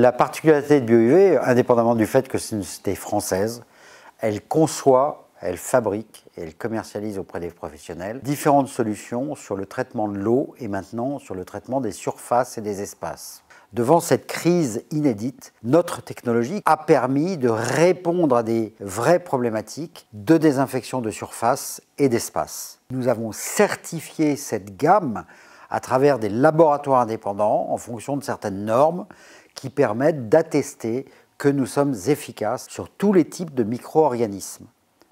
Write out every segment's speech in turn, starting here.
La particularité de BioUV, indépendamment du fait que c'est une société française, elle conçoit, elle fabrique et elle commercialise auprès des professionnels différentes solutions sur le traitement de l'eau et maintenant sur le traitement des surfaces et des espaces. Devant cette crise inédite, notre technologie a permis de répondre à des vraies problématiques de désinfection de surface et d'espace. Nous avons certifié cette gamme à travers des laboratoires indépendants en fonction de certaines normes qui permettent d'attester que nous sommes efficaces sur tous les types de micro-organismes,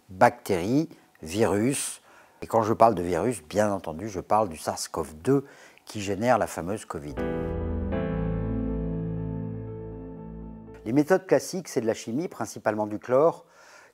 bactéries, virus. Et quand je parle de virus, bien entendu, je parle du SARS-CoV-2 qui génère la fameuse Covid. Les méthodes classiques, c'est de la chimie, principalement du chlore,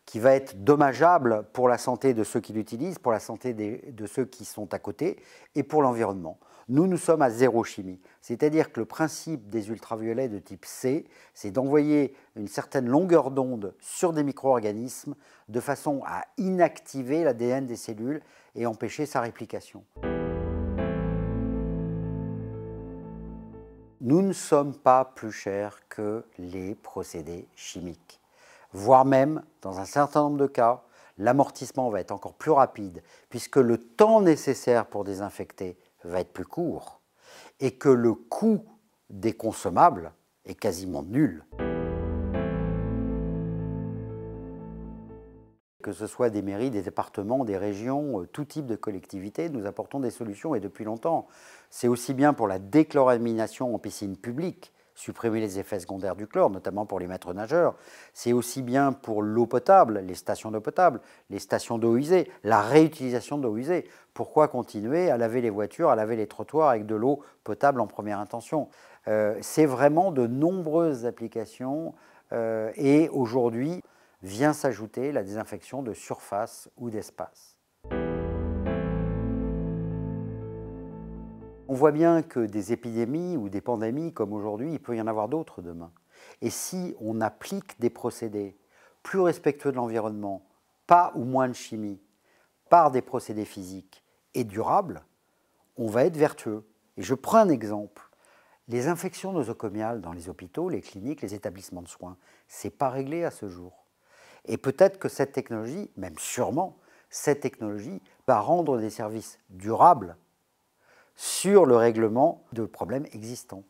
qui va être dommageable pour la santé de ceux qui l'utilisent, pour la santé de ceux qui sont à côté et pour l'environnement. Nous sommes à zéro chimie, c'est-à-dire que le principe des ultraviolets de type C, c'est d'envoyer une certaine longueur d'onde sur des micro-organismes de façon à inactiver l'ADN des cellules et empêcher sa réplication. Nous ne sommes pas plus chers que les procédés chimiques, voire même, dans un certain nombre de cas, l'amortissement va être encore plus rapide puisque le temps nécessaire pour désinfecter va être plus court et que le coût des consommables est quasiment nul. Que ce soit des mairies, des départements, des régions, tout type de collectivités, nous apportons des solutions et depuis longtemps. C'est aussi bien pour la déchloramination en piscine publique, supprimer les effets secondaires du chlore, notamment pour les maîtres nageurs. C'est aussi bien pour l'eau potable, les stations d'eau potable, les stations d'eau usée, la réutilisation d'eau usée. Pourquoi continuer à laver les voitures, à laver les trottoirs avec de l'eau potable en première intention? C'est vraiment de nombreuses applications et aujourd'hui vient s'ajouter la désinfection de surface ou d'espace. On voit bien que des épidémies ou des pandémies comme aujourd'hui, il peut y en avoir d'autres demain. Et si on applique des procédés plus respectueux de l'environnement, pas ou moins de chimie, par des procédés physiques et durables, on va être vertueux. Et je prends un exemple. Les infections nosocomiales dans les hôpitaux, les cliniques, les établissements de soins, ce n'est pas réglé à ce jour. Et peut-être que cette technologie, même sûrement, cette technologie va rendre des services durables sur le règlement de problèmes existants.